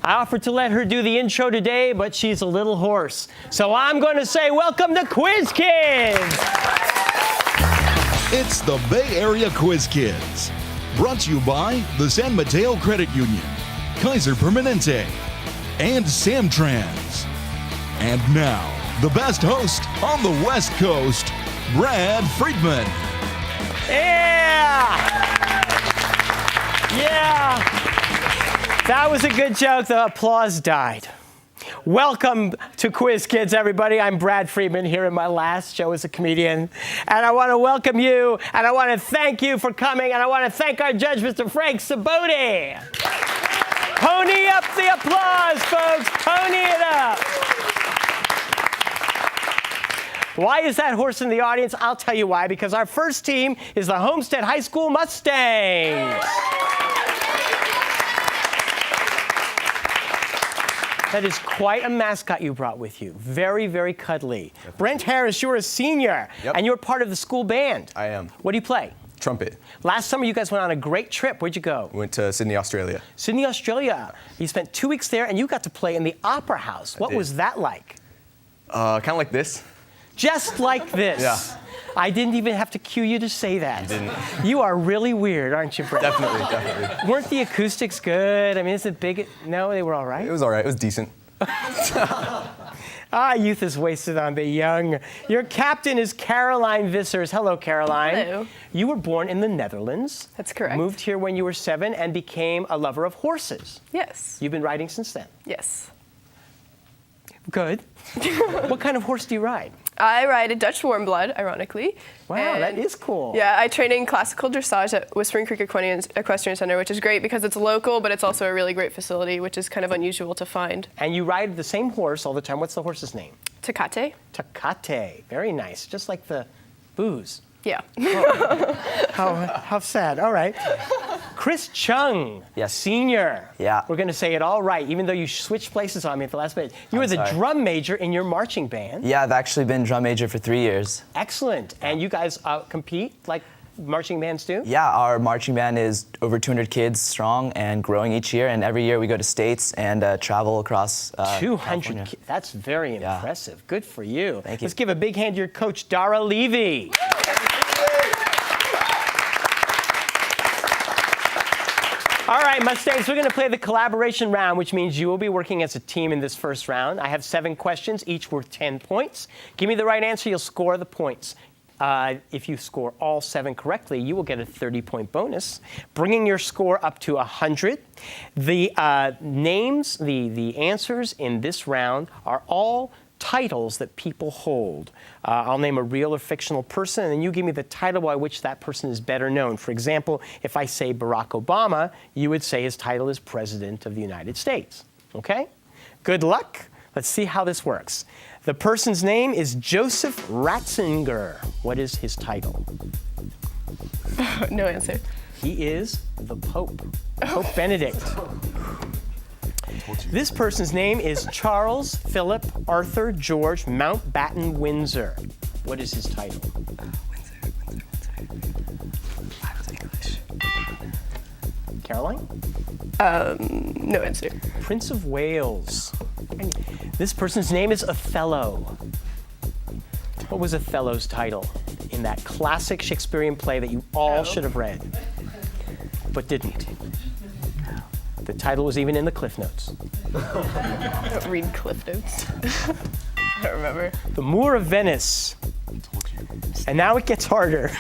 I offered to let her do the intro today, but she's a little hoarse. So I'm going to say welcome to Quiz Kids! It's the Bay Area Quiz Kids. Brought to you by the San Mateo Credit Union, Kaiser Permanente, and Samtrans. And now, the best host on the West Coast, Brad Friedman. Yeah! That was a good joke. The applause died. Welcome to Quiz Kids, everybody. I'm Brad Friedman here in my last show as a comedian. And I want to welcome you, and I want to thank you for coming, and I want to thank our judge, Mr. Frank Sabote. Pony up the applause, folks. Pony it up. Why is that horse in the audience? I'll tell you why. Because our first team is the Homestead High School Mustangs. That is quite a mascot you brought with you. Very, very cuddly. Definitely. Brent Harris, you're a senior, and you're part of the school band. I am. What do you play? Trumpet. Last summer, you guys went on a great trip. Where'd you go? We went to Sydney, Australia. Sydney, Australia. You spent 2 weeks there, and you got to play in the Opera House. What was that like? Kind of like this. Just like this. Yeah. I didn't even have to cue you to say that. You didn't. You are really weird, aren't you, Brent? Definitely. Weren't the acoustics good? I mean, is it big? No, they were all right? It was all right. It was decent. Youth is wasted on the young. Your captain is Caroline Vissers. Hello, Caroline. Hello. You were born in the Netherlands. That's correct. Moved here when you were 7 and became a lover of horses. Yes. You've been riding since then. Yes. Good. What kind of horse do you ride? I ride a Dutch warmblood, ironically. Wow, that is cool. Yeah, I train in classical dressage at Whispering Creek Equestrian Center, which is great because it's local, but it's also a really great facility, which is kind of unusual to find. And you ride the same horse all the time. What's the horse's name? Tecate. Tecate. Very nice. Just like the booze. Yeah. Oh, how sad. All right. Chris Chung, Yes. senior. Yeah. We're going to say it all right, even though you switched places on me at the last minute. You were the drum major in your marching band. Yeah, I've actually been drum major for 3 years. Excellent. And you guys compete like marching bands do? Yeah, our marching band is over 200 kids strong and growing each year. And every year we go to states and travel across 200 kids. That's very impressive. Good for you. Thank you. Let's give a big hand to your coach, Dara Levy. All right, Mustangs, we're going to play the collaboration round, which means you will be working as a team in this first round. I have 7 questions, each worth 10 points. Give me the right answer, you'll score the points. If you score all 7 correctly, you will get a 30-point bonus, bringing your score up to 100. The names, the answers in this round are all titles that people hold. I'll name a real or fictional person, and then you give me the title by which that person is better known. For example, if I say Barack Obama, you would say his title is President of the United States. Okay? Good luck. Let's see how this works. The person's name is Joseph Ratzinger. What is his title? No answer. He is the Pope, Pope Benedict. This person's name is Charles Philip Arthur George Mountbatten Windsor. What is his title? Windsor. I was English. Caroline? No answer. Prince of Wales. This person's name is Othello. What was Othello's title in that classic Shakespearean play that you all should have read, but didn't? The title was even in the Cliff Notes. I don't read Cliff Notes. I don't remember. The Moor of Venice. And now it gets harder.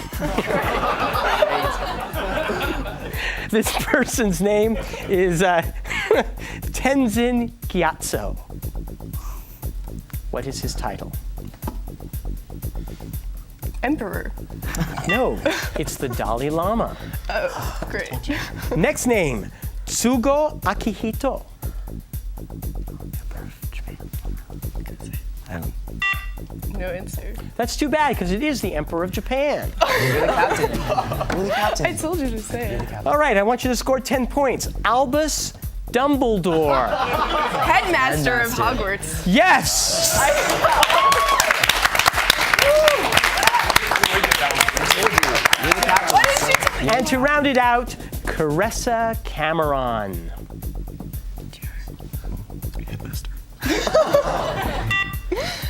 This person's name is Tenzin Gyatso. What is his title? Emperor. No, it's the Dalai Lama. Oh, great. Next name, Tsugo Akihito. No answer. That's too bad, because it is the Emperor of Japan. You're the captain. You're the captain. I told you to say it. All right, I want you to score 10 points. Albus Dumbledore. Headmaster of Hogwarts. Yes! What did she tell you? And to round it out, Caressa Cameron.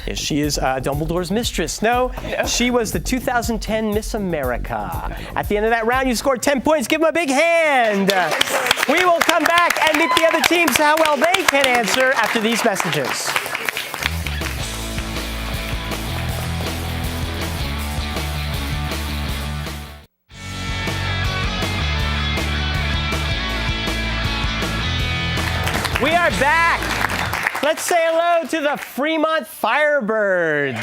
Yes, she is Dumbledore's mistress. No, she was the 2010 Miss America. At the end of that round, you scored 10 points. Give them a big hand. We will come back and meet the other teams, how well they can answer after these messages. We are back. Let's say hello to the Fremont Firebirds.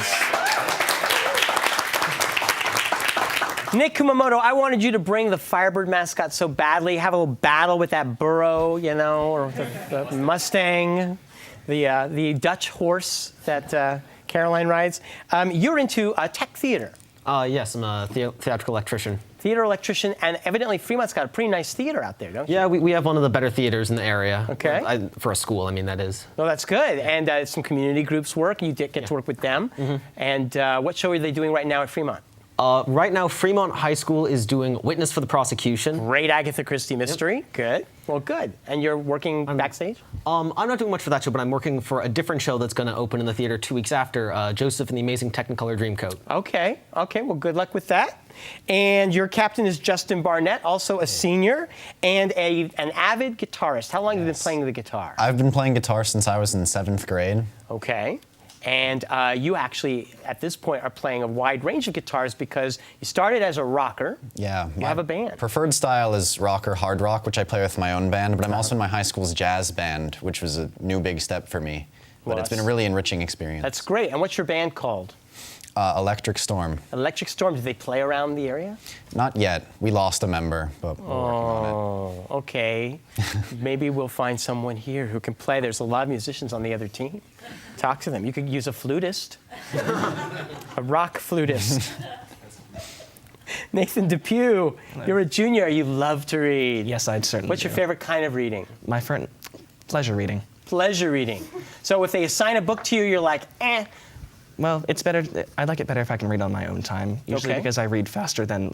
Nick Kumamoto, I wanted you to bring the Firebird mascot so badly, have a little battle with that burro, you know, or the Mustang, the Dutch horse that Caroline rides. You're into tech theater. Yes, I'm a theatrical electrician. Theater electrician, and evidently Fremont's got a pretty nice theater out there, don't you? Yeah, we have one of the better theaters in the area. Okay. For a school, I mean, that is. Well, that's good. And some community groups work. You get to work with them. Mm-hmm. And what show are they doing right now at Fremont? Right now, Fremont High School is doing Witness for the Prosecution. Great Agatha Christie mystery. Yep. Good. Well, good. And you're working backstage? I'm not doing much for that show, but I'm working for a different show that's going to open in the theater 2 weeks after, Joseph and the Amazing Technicolor Dreamcoat. Okay. Well, good luck with that. And your captain is Justin Barnett, also a senior and an avid guitarist. How long have you been playing the guitar? I've been playing guitar since I was in 7th grade. Okay. And you actually, at this point, are playing a wide range of guitars because you started as a rocker. Yeah. You have a band. Preferred style is rock or hard rock, which I play with my own band, but I'm also in my high school's jazz band, which was a new big step for me. But it's been a really enriching experience. That's great. And what's your band called? Electric Storm. Electric Storm. Do they play around the area? Not yet. We lost a member, but we're working on it. Oh, okay. Maybe we'll find someone here who can play. There's a lot of musicians on the other team. Talk to them. You could use a flutist, a rock flutist. Nathan Depew, you're a junior. You love to read. Yes, I'd certainly What's your favorite kind of reading? My friend, pleasure reading. Pleasure reading. So if they assign a book to you, you're like, eh. Well, it's better. I like it better if I can read on my own time. Usually because I read faster than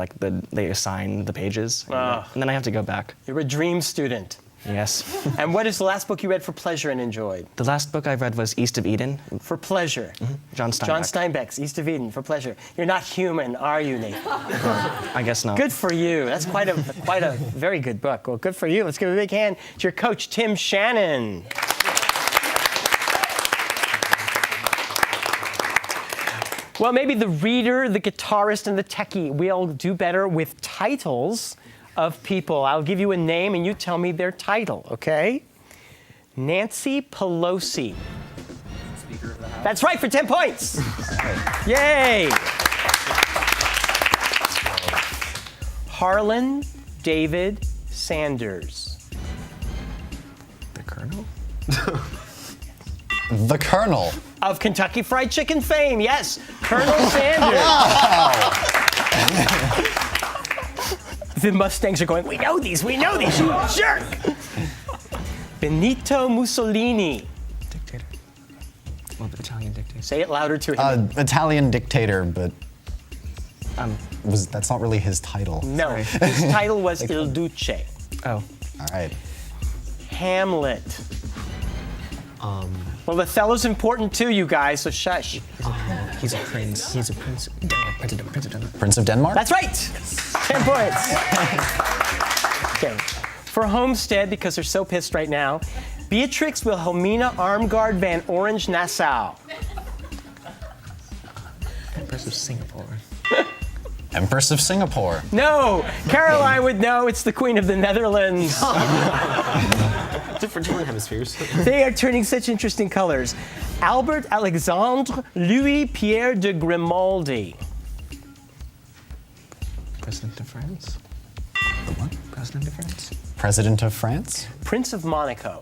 they assign the pages, and then I have to go back. You're a dream student. Yes. And what is the last book you read for pleasure and enjoyed? The last book I read was East of Eden. For pleasure. Mm-hmm. John Steinbeck. John Steinbeck's East of Eden for pleasure. You're not human, are you, Nathan? I guess not. Good for you. That's quite a very good book. Well, good for you. Let's give a big hand to your coach, Tim Shannon. Well, maybe the reader, the guitarist, and the techie will do better with titles of people. I'll give you a name, and you tell me their title, okay? Nancy Pelosi. Speaker of the House. That's right, for 10 points. Yay. Harlan David Sanders. The Colonel? The Colonel. Of Kentucky Fried Chicken fame, yes, Colonel Sanders. The Mustangs are going, we know these, you jerk. Benito Mussolini. Dictator. Well, the Italian dictator. Say it louder to him. Italian dictator, but that's not really his title. No, his title was Il Duce. Oh. All right. Hamlet. Well, Othello's important too, you guys, so shush. He's a prince. He's a prince. President. Prince of Denmark? That's right. 10 points. Okay. For Homestead, because they're so pissed right now, Beatrix Wilhelmina Armgard van Orange Nassau. Empress of Singapore. Empress of Singapore. No, Caroline would know. It's the Queen of the Netherlands. Different hemispheres. They are turning such interesting colors. Albert Alexandre Louis Pierre de Grimaldi. President of France. The what? President of France. President of France? Prince of Monaco.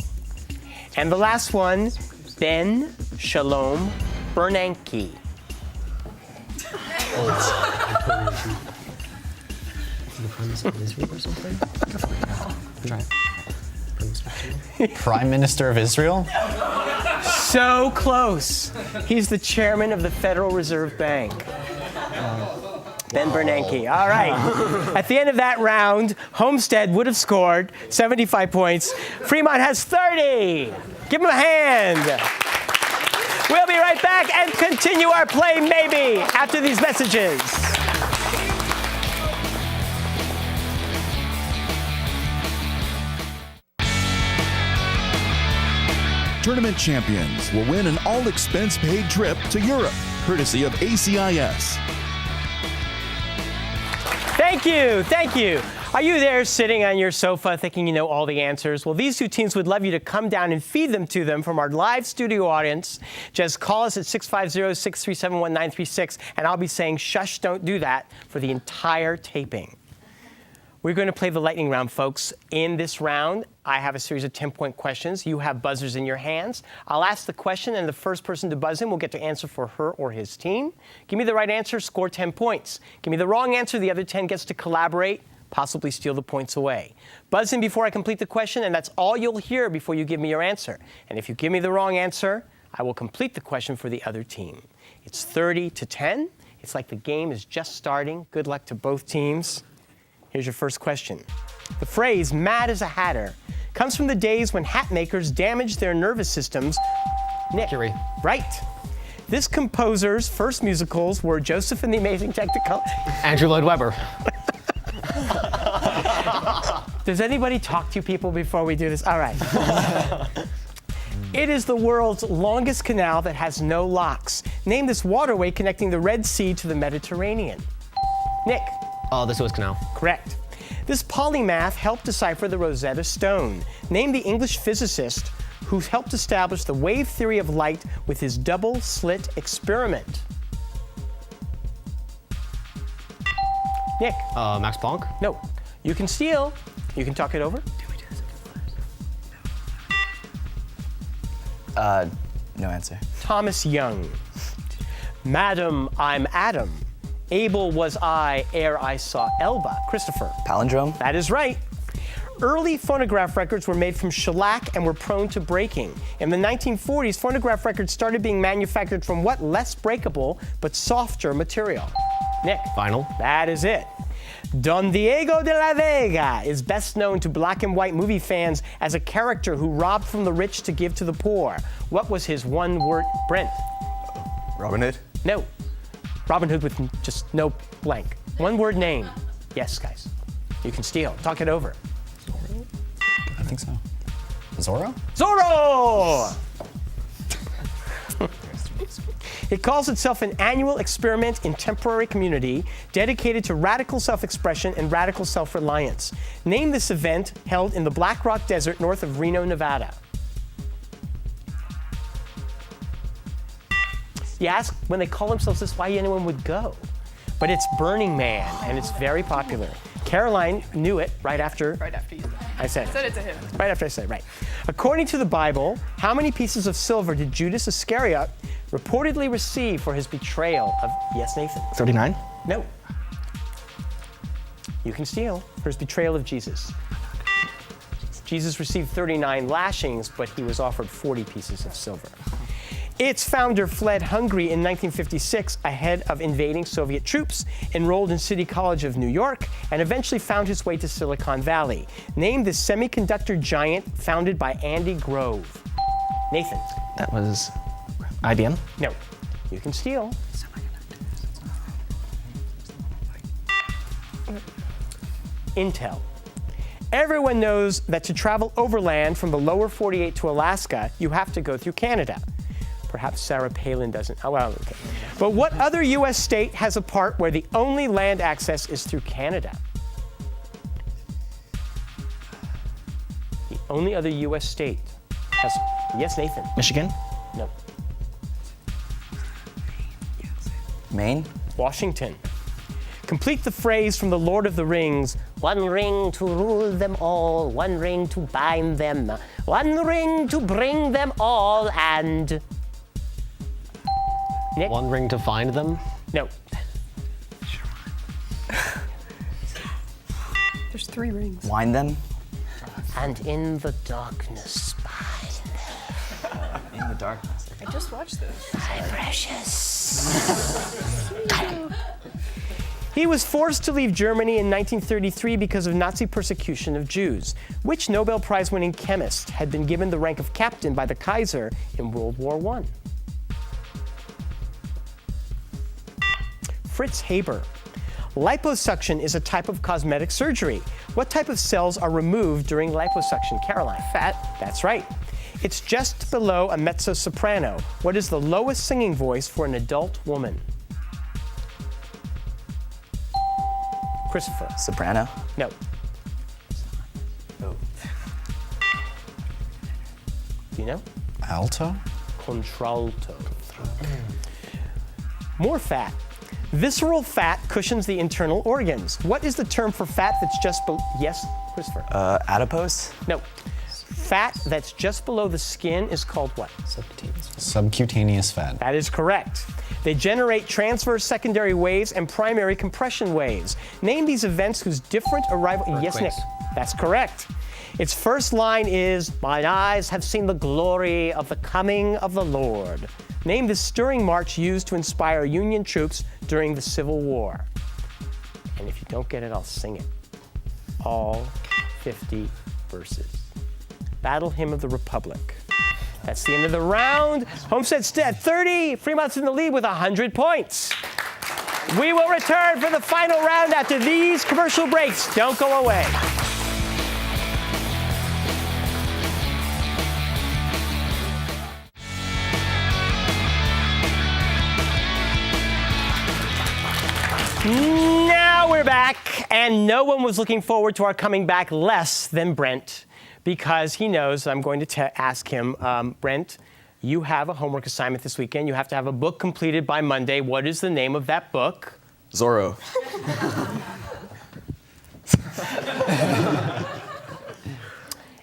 And the last one, Ben Shalom Bernanke. The Prime Minister of Israel or something? Try it. Prime Minister of Israel? So close. He's the chairman of the Federal Reserve Bank. Ben Bernanke. All right. At the end of that round, Homestead would have scored 75 points. Fremont has 30. Give him a hand. We'll be right back and continue our play maybe after these messages. Tournament champions will win an all-expense-paid trip to Europe, courtesy of ACIS. Thank you. Thank you. Are you there sitting on your sofa thinking you know all the answers? Well, these two teams would love you to come down and feed them to them from our live studio audience. Just call us at 650-637-1936, and I'll be saying, shush, don't do that, for the entire taping. We're going to play the lightning round, folks. In this round, I have a series of 10-point questions. You have buzzers in your hands. I'll ask the question, and the first person to buzz in will get to answer for her or his team. Give me the right answer, score 10 points. Give me the wrong answer, the other 10 gets to collaborate, possibly steal the points away. Buzz in before I complete the question, and that's all you'll hear before you give me your answer. And if you give me the wrong answer, I will complete the question for the other team. It's 30-10. It's like the game is just starting. Good luck to both teams. Here's your first question. The phrase, mad as a hatter, comes from the days when hat makers damaged their nervous systems. Nick. Curie. Right. This composer's first musicals were Joseph and the Amazing Technicolor. Andrew Lloyd Webber. Does anybody talk to people before we do this? All right. It is the world's longest canal that has no locks. Name this waterway connecting the Red Sea to the Mediterranean. Nick. The Suez Canal. Correct. This polymath helped decipher the Rosetta Stone. Name the English physicist who helped establish the wave theory of light with his double-slit experiment. Nick. Max Planck. No. You can steal. You can talk it over. No answer. Thomas Young. Madam, I'm Adam. Able was I ere I saw Elba. Christopher. Palindrome. That is right. Early phonograph records were made from shellac and were prone to breaking. In the 1940s, phonograph records started being manufactured from what less breakable but softer material? Nick. Vinyl. That is it. Don Diego de la Vega is best known to black and white movie fans as a character who robbed from the rich to give to the poor. What was his one word? Brent. Robin Hood? No. Robin Hood with just no blank. One word name. Yes, guys. You can steal. Talk it over. I think so. Zorro? Zorro! It calls itself an annual experiment in temporary community dedicated to radical self-expression and radical self-reliance. Name this event held in the Black Rock Desert north of Reno, Nevada. You ask when they call themselves this why anyone would go. But it's Burning Man, and it's very popular. Caroline knew it right after Right after you said it. I said it. Said it to him. Right after I said it, right. According to the Bible, how many pieces of silver did Judas Iscariot reportedly receive for his betrayal of, yes, Nathan? 39? No. You can steal for his betrayal of Jesus. Jesus received 39 lashings, but he was offered 40 pieces of silver. Its founder fled Hungary in 1956 ahead of invading Soviet troops, enrolled in City College of New York, and eventually found his way to Silicon Valley. Name the semiconductor giant founded by Andy Grove. Nathan. That was IBM? No. You can steal. Intel. Everyone knows that to travel overland from the lower 48 to Alaska, you have to go through Canada. Perhaps Sarah Palin doesn't. Oh, well, okay. But what other U.S. state has a part where the only land access is through Canada? The only other U.S. state has. Yes, Nathan. Michigan? No. Maine? Washington. Complete the phrase from The Lord of the Rings. One ring to rule them all, one ring to bind them, one ring to bring them all, and... Nick? One ring to find them. No. There's 3 rings. Wind them? And in the darkness behind them. In the darkness. I just watched this. My precious. He was forced to leave Germany in 1933 because of Nazi persecution of Jews. Which Nobel Prize-winning chemist had been given the rank of captain by the Kaiser in World War I? Fritz Haber. Liposuction is a type of cosmetic surgery. What type of cells are removed during liposuction, Caroline? Fat. That's right. It's just below a mezzo-soprano. What is the lowest singing voice for an adult woman? Christopher. Soprano. No. Oh. Do you know? Alto? Contralto. More fat. Visceral fat cushions the internal organs. What is the term for fat that's just below? Yes, Christopher. Adipose. No. Fat that's just below the skin is called what? Subcutaneous fat. That is correct. They generate transverse secondary waves and primary compression waves. Name these events whose different arrival. Yes, Nick. That's correct. Its first line is, "My eyes have seen the glory of the coming of the Lord." Name the stirring march used to inspire Union troops during the Civil War. And if you don't get it, I'll sing it. All 50 verses. Battle Hymn of the Republic. That's the end of the round. Homestead's at 30. Fremont's in the lead with 100 points. We will return for the final round after these commercial breaks. Don't go away. Now we're back, and no one was looking forward to our coming back less than Brent, because he knows I'm going to ask him, Brent, you have a homework assignment this weekend. You have to have a book completed by Monday. What is the name of that book? Zorro.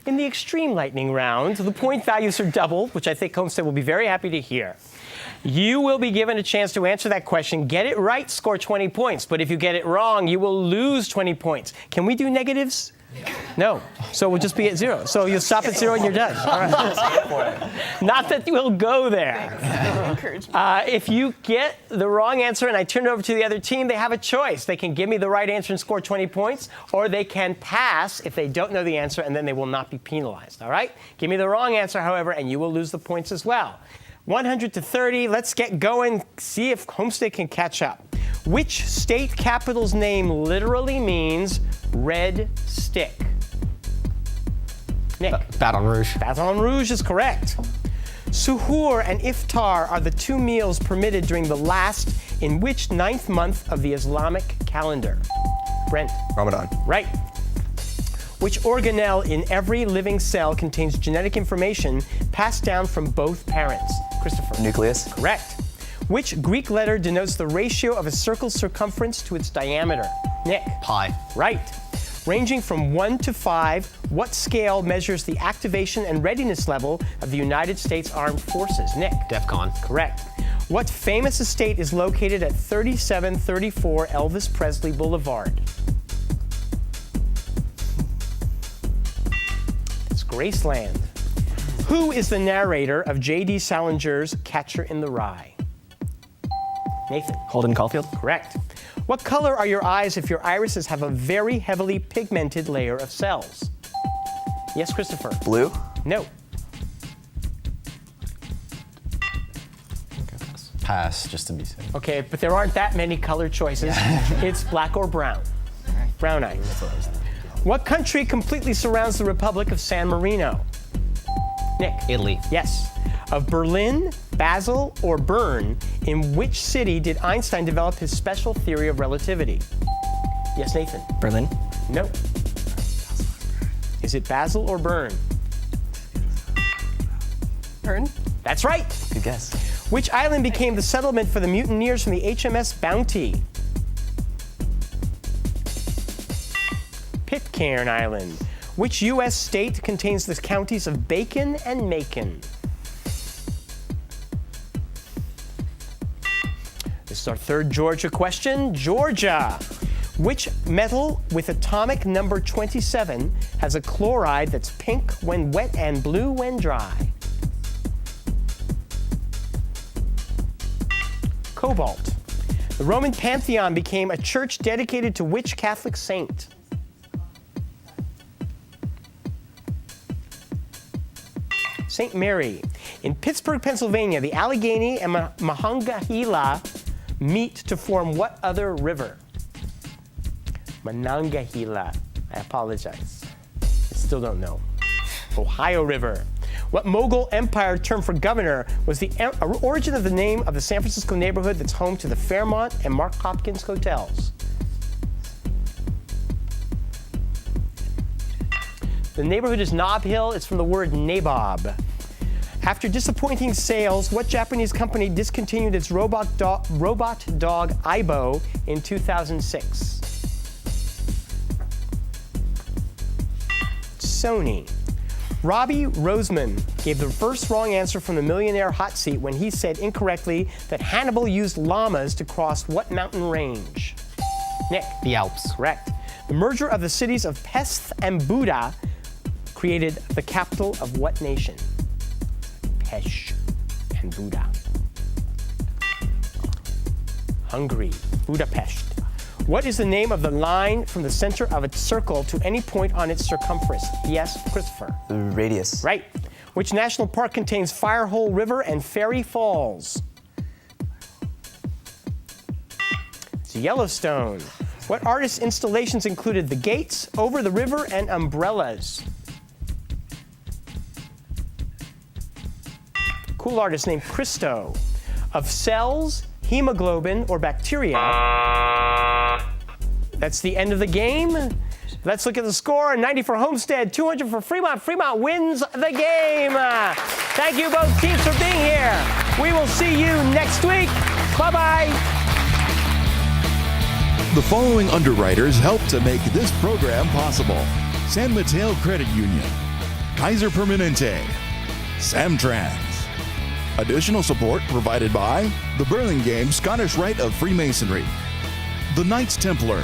In the extreme lightning round, the point values are doubled, which I think Homestead will be very happy to hear. You will be given a chance to answer that question. Get it right, score 20 points. But if you get it wrong, you will lose 20 points. Can we do negatives? No. So we'll just be at 0. So you'll stop at 0 and you're done. All right. Not that we'll go there. If you get the wrong answer and I turn it over to the other team, they have a choice. They can give me the right answer and score 20 points, or they can pass if they don't know the answer, and then they will not be penalized. All right? Give me the wrong answer, however, and you will lose the points as well. 100 to 30. Let's get going. See if Homestead can catch up. Which state capital's name literally means red stick? Nick. Baton Rouge. Baton Rouge is correct. Suhoor and iftar are the two meals permitted during the last in which 9th month of the Islamic calendar? Brent. Ramadan. Right. Which organelle in every living cell contains genetic information passed down from both parents? Christopher. Nucleus. Correct. Which Greek letter denotes the ratio of a circle's circumference to its diameter? Nick. Pi. Right. Ranging from 1 to 5, what scale measures the activation and readiness level of the United States Armed Forces? Nick. DEFCON. Correct. What famous estate is located at 3734 Elvis Presley Boulevard? It's Graceland. Who is the narrator of J.D. Salinger's Catcher in the Rye? Nathan. Holden Caulfield. Correct. What color are your eyes if your irises have a very heavily pigmented layer of cells? Yes, Christopher. Blue. No. Pass, just to be safe. Okay, but there aren't that many color choices. It's black or brown. Brown eye. What country completely surrounds the Republic of San Marino? Nick. Italy. Yes. Of Berlin, Basel, or Bern, in which city did Einstein develop his special theory of relativity? Yes, Nathan. Berlin. No. Is it Basel or Bern? Bern. That's right. Good guess. Which island became the settlement for the mutineers from the HMS Bounty? Pitcairn Island. Which U.S. state contains the counties of Bacon and Macon? This is our third Georgia question. Georgia. Which metal with atomic number 27 has a chloride that's pink when wet and blue when dry? Cobalt. The Roman Pantheon became a church dedicated to which Catholic saint? St. Mary. In Pittsburgh, Pennsylvania, the Allegheny and Monongahela meet to form what other river? Monongahela. I apologize. I still don't know. Ohio River. What Mughal empire term for governor was the origin of the name of the San Francisco neighborhood that's home to the Fremont and Mark Hopkins hotels? The neighborhood is Nob Hill. It's from the word nabob. After disappointing sales, what Japanese company discontinued its robot dog Aibo in 2006? Sony. Robbie Roseman gave the first wrong answer from the Millionaire Hot Seat when he said incorrectly that Hannibal used llamas to cross what mountain range? Nick. The Alps. Correct. The merger of the cities of Pest and Buda created the capital of what nation? Pest and Buda. Hungary. Budapest. What is the name of the line from the center of a circle to any point on its circumference? Yes, Christopher. The radius. Right. Which national park contains Firehole River and Fairy Falls? It's Yellowstone. What artist's installations included the gates, over the river, and umbrellas? Cool artist named Christo. Of cells, hemoglobin, or bacteria. That's the end of the game. Let's look at the score. 90 for Homestead, 200 for Fremont. Fremont wins the game. Thank you both teams for being here. We will see you next week. Bye-bye. The following underwriters help to make this program possible: San Mateo Credit Union, Kaiser Permanente, Samtrans. Additional support provided by the Burlingame Scottish Rite of Freemasonry, the Knights Templar,